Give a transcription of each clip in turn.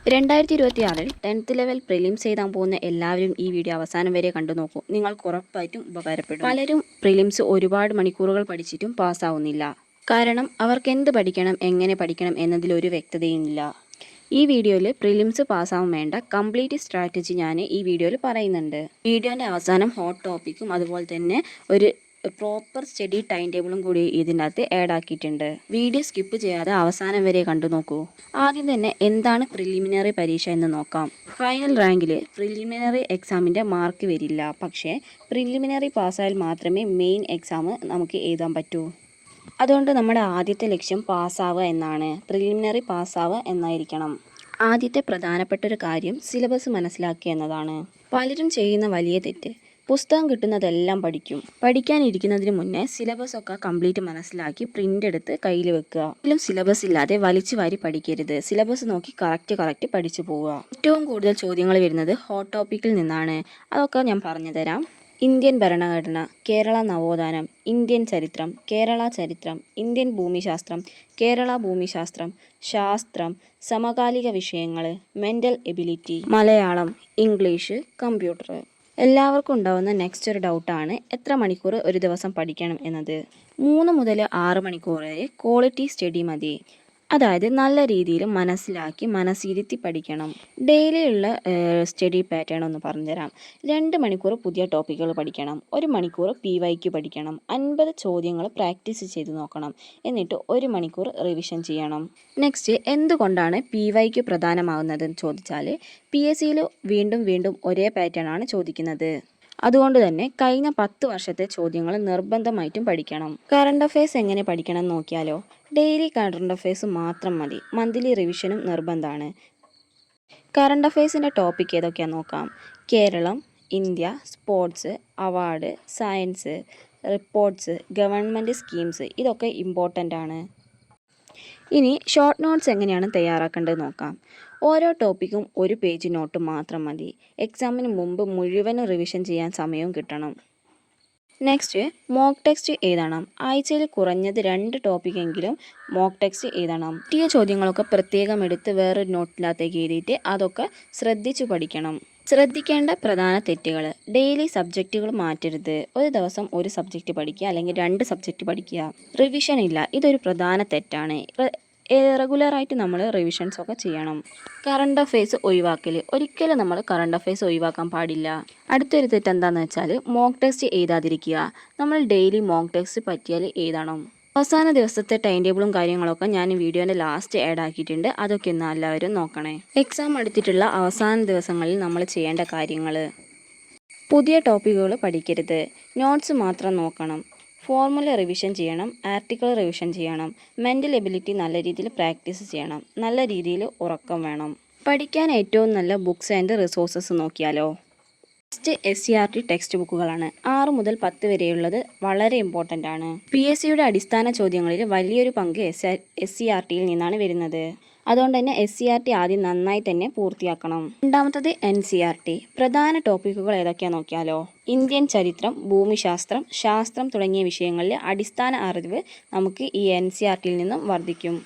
2026 10th level prelims എഴുതാൻ പോകുന്ന എല്ലാവരും ഈ വീഡിയോ അവസാനം വരെ കണ്ടു നോക്കൂ. നിങ്ങൾക്ക് ഉറപ്പായിട്ടും ഉപകാരപ്പെടും. പലരും പ്രിലിംസ് ഒരുപാട് മണിക്കൂറുകൾ പഠിച്ചിട്ടും പാസ്സാവുന്നില്ല. കാരണം അവർക്ക് എന്ത് പഠിക്കണം, എങ്ങനെ പഠിക്കണം എന്നതിലൊരു വ്യക്തതയുമില്ല. ഈ വീഡിയോയിൽ പ്രിലിംസ് പാസ്സാവാൻ വേണ്ട കംപ്ലീറ്റ് സ്ട്രാറ്റജി ഞാൻ ഈ വീഡിയോയിൽ പറയുന്നുണ്ട്. വീഡിയോൻ്റെ അവസാനം ഹോട്ട് ടോപ്പിക്കും അതുപോലെ തന്നെ ഒരു പ്രോപ്പർ സ്റ്റഡി ടൈം ടേബിളും കൂടി ഇതിനകത്ത് ആഡ് ആക്കിയിട്ടുണ്ട്. വീഡിയോ സ്കിപ്പ് ചെയ്യാതെ അവസാനം വരെ കണ്ടു നോക്കൂ. ആദ്യം തന്നെ എന്താണ് പ്രിലിമിനറി പരീക്ഷ എന്ന് നോക്കാം. ഫൈനൽ റാങ്കിൽ പ്രിലിമിനറി എക്സാമിൻ്റെ മാർക്ക് വരില്ല. പക്ഷേ പ്രിലിമിനറി പാസ്സായാൽ മാത്രമേ മെയിൻ എക്സാം നമുക്ക് എഴുതാൻ പറ്റൂ. അതുകൊണ്ട് നമ്മുടെ ആദ്യത്തെ ലക്ഷ്യം പാസ്സാവുക എന്നാണ്. പ്രിലിമിനറി പാസ്സാവുക എന്നായിരിക്കണം. ആദ്യത്തെ പ്രധാനപ്പെട്ട ഒരു കാര്യം സിലബസ് മനസ്സിലാക്കുക എന്നതാണ്. പലരും ചെയ്യുന്ന വലിയ തെറ്റ്, പുസ്തകം കിട്ടുന്നതെല്ലാം പഠിക്കും. പഠിക്കാനിരിക്കുന്നതിന് മുന്നേ സിലബസ് ഒക്കെ കംപ്ലീറ്റ് മനസ്സിലാക്കി പ്രിൻ്റ് എടുത്ത് കയ്യിൽ വെക്കുക. ഒരിക്കലും സിലബസ് ഇല്ലാതെ വലിച്ചു വാരി പഠിക്കരുത്. സിലബസ് നോക്കി കറക്റ്റ് പഠിച്ചു പോവുക. ഏറ്റവും കൂടുതൽ ചോദ്യങ്ങൾ വരുന്നത് ഹോട്ട് ടോപ്പിക്കിൽ നിന്നാണ്. അതൊക്കെ ഞാൻ പറഞ്ഞു തരാം. ഇന്ത്യൻ ഭരണഘടന, കേരള നവോത്ഥാനം, ഇന്ത്യൻ ചരിത്രം, കേരള ചരിത്രം, ഇന്ത്യൻ ഭൂമിശാസ്ത്രം, കേരള ഭൂമിശാസ്ത്രം, ശാസ്ത്രം, സമകാലിക വിഷയങ്ങൾ, mental ability, Malayalam, English, computer. എല്ലാവർക്കും ഉണ്ടാകുന്ന നെക്സ്റ്റ് ഒരു ഡൗട്ടാണ് എത്ര മണിക്കൂർ ഒരു ദിവസം പഠിക്കണം എന്നത്. 3 മുതൽ 6 മണിക്കൂർ വരെ ക്വാളിറ്റി സ്റ്റഡി മതി. അതായത് നല്ല രീതിയിൽ മനസ്സിലാക്കി മനസ്സിരുത്തി പഠിക്കണം. ഡെയിലിയുള്ള സ്റ്റഡി പാറ്റേൺ ഒന്ന് പറഞ്ഞുതരാം. 2 മണിക്കൂർ പുതിയ ടോപ്പിക്കുകൾ പഠിക്കണം. 1 മണിക്കൂർ PYQ പഠിക്കണം. 50 ചോദ്യങ്ങൾ പ്രാക്ടീസ് ചെയ്ത് നോക്കണം. എന്നിട്ട് 1 മണിക്കൂർ റിവിഷൻ ചെയ്യണം. നെക്സ്റ്റ്, എന്തുകൊണ്ടാണ് PYQ പ്രധാനമാകുന്നതെന്ന് ചോദിച്ചാൽ PSCയിൽ വീണ്ടും ഒരേ പാറ്റേൺ ആണ് ചോദിക്കുന്നത്. അതുകൊണ്ട് തന്നെ കഴിഞ്ഞ 10 വർഷത്തെ ചോദ്യങ്ങൾ നിർബന്ധമായിട്ടും പഠിക്കണം. കറണ്ട് അഫയേഴ്സ് എങ്ങനെ പഠിക്കണം എന്ന് നോക്കിയാലോ. ഡെയിലി കറണ്ട് അഫയേഴ്സ് മാത്രം മതി. മന്ത്ലി റിവിഷനും നിർബന്ധമാണ്. കറണ്ട് അഫയേഴ്സിൻ്റെ ടോപ്പിക് ഏതൊക്കെയാണെന്ന് നോക്കാം. Kerala, India, sports, award, science, reports, government schemes, ഇതൊക്കെ ഇമ്പോർട്ടൻ്റ് ആണ്. ഇനി ഷോർട്ട് നോട്ട്സ് എങ്ങനെയാണ് തയ്യാറാക്കേണ്ടത് നോക്കാം. ഓരോ ടോപ്പിക്കും 1 പേജ് നോട്ട് മാത്രം മതി. എക്സാമിന് മുമ്പ് മുഴുവനും റിവിഷൻ ചെയ്യാൻ സമയവും കിട്ടണം. നെക്സ്റ്റ്, മോക്ക് ടെക്സ്റ്റ് എഴുതണം. ആഴ്ചയിൽ കുറഞ്ഞത് 2 ടോപ്പിക്കെങ്കിലും മോക്ക് ടെക്സ്റ്റ് എഴുതണം. കിട്ടിയ ചോദ്യങ്ങളൊക്കെ പ്രത്യേകം എടുത്ത് വേറൊരു നോട്ടിനകത്തേക്ക് എഴുതിയിട്ട് അതൊക്കെ ശ്രദ്ധിച്ചു പഠിക്കണം. ശ്രദ്ധിക്കേണ്ട പ്രധാന തെറ്റുകൾ: ഡെയിലി സബ്ജക്റ്റുകൾ മാറ്റരുത്. ഒരു ദിവസം ഒരു സബ്ജക്റ്റ് പഠിക്കുക, അല്ലെങ്കിൽ 2 സബ്ജക്റ്റ് പഠിക്കുക. റിവിഷൻ ഇല്ല, ഇതൊരു പ്രധാന തെറ്റാണ്. റെഗുലറായിട്ട് നമ്മൾ റിവിഷൻസ് ഒക്കെ ചെയ്യണം. കറണ്ട് അഫയേഴ്സ് ഒഴിവാക്കൽ, ഒരിക്കലും നമ്മൾ കറണ്ട് അഫയേഴ്സ് ഒഴിവാക്കാൻ പാടില്ല. അടുത്തൊരു തെറ്റ് എന്താണെന്ന് വെച്ചാൽ മോക്ക് ടെക്സ്റ്റ് എഴുതാതിരിക്കുക. നമ്മൾ ഡെയിലി മോക്ക് ടെക്സ്റ്റ് പറ്റിയാൽ എഴുതണം. അവസാന ദിവസത്തെ ടൈം ടേബിളും കാര്യങ്ങളൊക്കെ ഞാൻ വീഡിയോൻ്റെ ലാസ്റ്റ് ആഡ് ആക്കിയിട്ടുണ്ട്. അതൊക്കെ ഒന്ന് എല്ലാവരും നോക്കണേ. എക്സാം എടുത്തിട്ടുള്ള അവസാന ദിവസങ്ങളിൽ നമ്മൾ ചെയ്യേണ്ട കാര്യങ്ങൾ: പുതിയ ടോപ്പിക്കുകൾ പഠിക്കരുത്. നോട്ട്സ് മാത്രം നോക്കണം. ഫോർമുല റിവിഷൻ ചെയ്യണം. ആർട്ടിക്കിൾ റിവിഷൻ ചെയ്യണം. മെൻ്റൽ എബിലിറ്റി നല്ല രീതിയിൽ പ്രാക്ടീസ് ചെയ്യണം. നല്ല രീതിയിൽ ഉറക്കം വേണം. പഠിക്കാൻ ഏറ്റവും നല്ല ബുക്സ് ആൻഡ് റിസോഴ്സസ് നോക്കിയാലോ. ഫസ്റ്റ് SCERT ടെക്സ്റ്റ് ബുക്കുകളാണ്. 6 മുതൽ 10 വരെയുള്ളത് വളരെ ഇമ്പോർട്ടൻ്റ് ആണ്. PSCയുടെ അടിസ്ഥാന ചോദ്യങ്ങളിൽ വലിയൊരു പങ്ക് SCERTയിൽ നിന്നാണ് വരുന്നത്. അതുകൊണ്ട് തന്നെ SCERT ആദ്യം നന്നായി തന്നെ പൂർത്തിയാക്കണം. രണ്ടാമത്തത് NCERT. പ്രധാന ടോപ്പിക്കുകൾ ഏതൊക്കെയാണെന്ന് നോക്കിയാലോ. ഇന്ത്യൻ ചരിത്രം, ഭൂമിശാസ്ത്രം, ശാസ്ത്രം തുടങ്ങിയ വിഷയങ്ങളിൽ അടിസ്ഥാന അറിവ് നമുക്ക് ഈ NCERTയിൽ നിന്നും വർദ്ധിക്കും.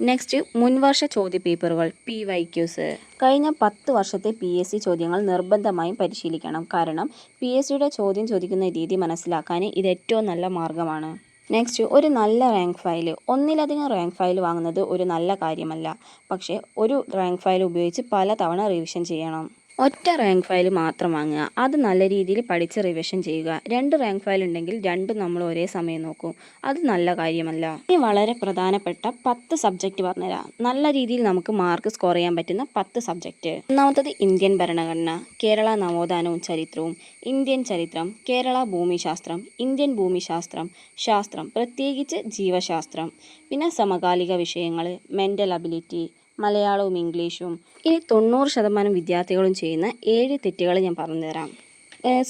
നെക്സ്റ്റ്, മുൻവർഷ ചോദ്യപേപ്പറുകൾ PYQs. കഴിഞ്ഞ 10 വർഷത്തെ PSC ചോദ്യങ്ങൾ നിർബന്ധമായും പരിശീലിക്കണം. കാരണം PSCയുടെ ചോദ്യം ചോദിക്കുന്ന രീതി മനസ്സിലാക്കാൻ ഇത് ഏറ്റവും നല്ല മാർഗമാണ്. നെക്സ്റ്റ്, ഒരു നല്ല റാങ്ക് ഫയൽ. ഒന്നിലധികം റാങ്ക് ഫയൽ വാങ്ങുന്നത് ഒരു നല്ല കാര്യമല്ല. പക്ഷേ ഒരു റാങ്ക് ഫയൽ ഉപയോഗിച്ച് പല തവണ റിവിഷൻ ചെയ്യണം. ഒറ്റ റാങ്ക് ഫയൽ മാത്രം വാങ്ങുക. അത് നല്ല രീതിയിൽ പഠിച്ച് റിവിഷൻ ചെയ്യുക. 2 റാങ്ക് ഫയൽ ഉണ്ടെങ്കിൽ 2 നമ്മൾ ഒരേ സമയം നോക്കും. അത് നല്ല കാര്യമല്ല. ഇനി വളരെ പ്രധാനപ്പെട്ട 10 സബ്ജക്റ്റ് പറഞ്ഞുതരാം. നല്ല രീതിയിൽ നമുക്ക് മാർക്ക് സ്കോർ ചെയ്യാൻ പറ്റുന്ന 10 സബ്ജക്റ്റ്. ഒന്നാമത്തത് ഇന്ത്യൻ ഭരണഘടന, കേരള നവോത്ഥാനവും ചരിത്രവും, ഇന്ത്യൻ ചരിത്രം, കേരള ഭൂമിശാസ്ത്രം, ഇന്ത്യൻ ഭൂമിശാസ്ത്രം, ശാസ്ത്രം പ്രത്യേകിച്ച് ജീവശാസ്ത്രം, പിന്നെ സമകാലിക വിഷയങ്ങൾ, മെൻ്റൽ അബിലിറ്റി, മലയാളവും ഇംഗ്ലീഷും. ഇനി 90% വിദ്യാർത്ഥികളും ചെയ്യുന്ന 7 തെറ്റുകൾ ഞാൻ പറഞ്ഞുതരാം.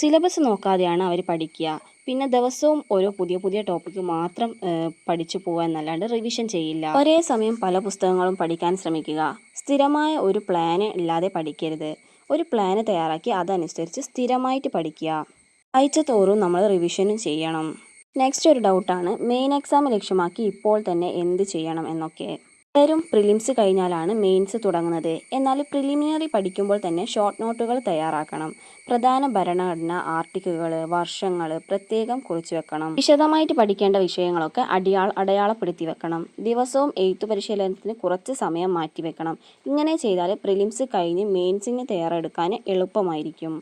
സിലബസ് നോക്കാതെയാണ് അവർ പഠിക്കുക. പിന്നെ ദിവസവും ഓരോ പുതിയ ടോപ്പിക്ക് മാത്രം പഠിച്ചു പോകാൻ എന്നല്ലാണ്ട് റിവിഷൻ ചെയ്യില്ല. ഒരേ സമയം പല പുസ്തകങ്ങളും പഠിക്കാൻ ശ്രമിക്കുക. സ്ഥിരമായ ഒരു പ്ലാന് ഇല്ലാതെ പഠിക്കരുത്. ഒരു പ്ലാന് തയ്യാറാക്കി അതനുസരിച്ച് സ്ഥിരമായിട്ട് പഠിക്കുക. ആഴ്ച തോറും നമ്മൾ റിവിഷനും ചെയ്യണം. നെക്സ്റ്റ് ഒരു ഡൗട്ടാണ്, മെയിൻ എക്സാം ലക്ഷ്യമാക്കി ഇപ്പോൾ തന്നെ എന്ത് ചെയ്യണം എന്നൊക്കെ. പലരും പ്രിലിംസ് കഴിഞ്ഞാലാണ് മെയിൻസ് തുടങ്ങുന്നത്. എന്നാൽ പ്രിലിമിനറി പഠിക്കുമ്പോൾ തന്നെ ഷോർട്ട് നോട്ടുകൾ തയ്യാറാക്കണം. പ്രധാന ഭരണഘടന ആർട്ടിക്കിളുകൾ, വർഷങ്ങൾ പ്രത്യേകം കുറിച്ചു വെക്കണം. വിശദമായിട്ട് പഠിക്കേണ്ട വിഷയങ്ങളൊക്കെ അടയാളപ്പെടുത്തി വെക്കണം. ദിവസവും എഴുത്തു പരിശീലനത്തിന് കുറച്ച് സമയം മാറ്റിവെക്കണം. ഇങ്ങനെ ചെയ്താൽ പ്രിലിംസ് കഴിഞ്ഞ് മെയിൻസിന് തയ്യാറെടുക്കാൻ എളുപ്പമായിരിക്കും.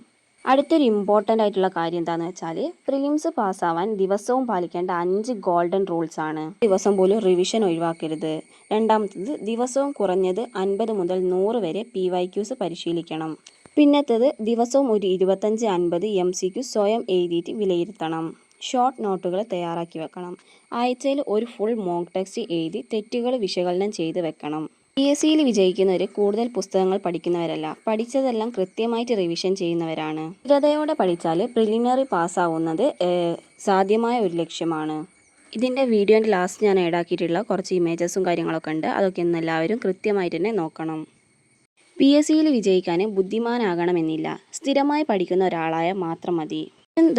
അടുത്തൊരു ഇമ്പോർട്ടൻ്റ് ആയിട്ടുള്ള കാര്യം എന്താണെന്ന് വെച്ചാൽ പ്രിലിംസ് പാസ്സാവാൻ ദിവസവും പാലിക്കേണ്ട 5 ഗോൾഡൻ റൂൾസ് ആണ്. ദിവസം പോലും റിവിഷൻ ഒഴിവാക്കരുത്. രണ്ടാമത്തത്, ദിവസവും കുറഞ്ഞത് 50 മുതൽ 100 വരെ PYQs പരിശീലിക്കണം. പിന്നത്തേത്, ദിവസവും ഒരു 25-50 MCQ സ്വയം എഴുതിയിട്ട് വിലയിരുത്തണം. ഷോർട്ട് നോട്ടുകൾ തയ്യാറാക്കി വെക്കണം. ആഴ്ചയിൽ ഒരു ഫുൾ മോക്ക് ടെക്സ്റ്റ് എഴുതി തെറ്റുകൾ വിശകലനം ചെയ്ത് വെക്കണം. PSCയിൽ വിജയിക്കുന്നവർ കൂടുതൽ പുസ്തകങ്ങൾ പഠിക്കുന്നവരല്ല, പഠിച്ചതെല്ലാം കൃത്യമായിട്ട് റിവിഷൻ ചെയ്യുന്നവരാണ്. സ്ഥിരതയോടെ പഠിച്ചാൽ പ്രിലിമിനറി പാസ്സാവുന്നത് സാധ്യമായ ഒരു ലക്ഷ്യമാണ്. ഇതിൻ്റെ വീഡിയോൻ്റെ ലാസ്റ്റ് ഞാൻ ആഡാക്കിയിട്ടുള്ള കുറച്ച് ഇമേജസും കാര്യങ്ങളൊക്കെ ഉണ്ട്. അതൊക്കെ ഒന്ന് എല്ലാവരും കൃത്യമായിട്ട് തന്നെ നോക്കണം. PSCയിൽ വിജയിക്കാൻ ബുദ്ധിമാനാകണമെന്നില്ല, സ്ഥിരമായി പഠിക്കുന്ന ഒരാളായ മാത്രം മതി.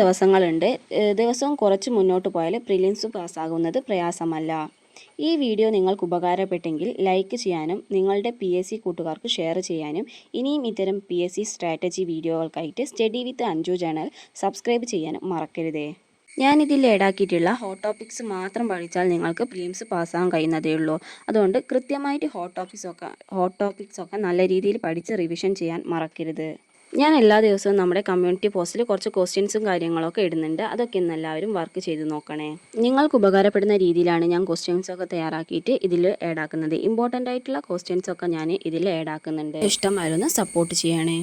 ദിവസങ്ങളുണ്ട്. ദിവസവും കുറച്ച് മുന്നോട്ട് പോയാൽ പ്രിലിംസ് പാസ്സാകുന്നത് പ്രയാസമല്ല. ഈ വീഡിയോ നിങ്ങൾക്ക് ഉപകാരപ്പെട്ടെങ്കിൽ ലൈക്ക് ചെയ്യാനും നിങ്ങളുടെ PSC കൂട്ടുകാർക്ക് ഷെയർ ചെയ്യാനും ഇനിയും ഇത്തരം PSC സ്ട്രാറ്റജി വീഡിയോകൾക്കായിട്ട് study with Anju channel subscribe ചെയ്യാനും മറക്കരുതേ. ഞാനിതിൽ ആഡാക്കിയിട്ടുള്ള ഹോട്ട് ടോപ്പിക്സ് മാത്രം പഠിച്ചാൽ നിങ്ങൾക്ക് പ്രിലിംസ് പാസ്സാകാൻ കഴിയുന്നതേ ഉള്ളൂ. അതുകൊണ്ട് കൃത്യമായിട്ട് ഹോട്ട് ടോപ്പിക്സ് ഒക്കെ നല്ല രീതിയിൽ പഠിച്ച് റിവിഷൻ ചെയ്യാൻ മറക്കരുത്. ഞാൻ എല്ലാ ദിവസവും നമ്മുടെ കമ്മ്യൂണിറ്റി പോസ്റ്റിൽ കുറച്ച് ക്വസ്റ്റ്യൻസും കാര്യങ്ങളൊക്കെ ഇടുന്നുണ്ട്. അതൊക്കെ ഒന്ന് എല്ലാവരും വർക്ക് ചെയ്ത് നോക്കണേ. നിങ്ങൾക്ക് ഉപകാരപ്പെടുന്ന രീതിയിലാണ് ഞാൻ ക്വസ്റ്റ്യൻസൊക്കെ തയ്യാറാക്കിയിട്ട് ഇതിൽ ആഡാക്കുന്നത്. ഇമ്പോർട്ടൻ്റ് ആയിട്ടുള്ള ക്വസ്റ്റ്യൻസൊക്കെ ഞാൻ ഇതിൽ ആഡാക്കുന്നുണ്ട്. ഇഷ്ടമായിരുന്നു സപ്പോർട്ട് ചെയ്യണേ.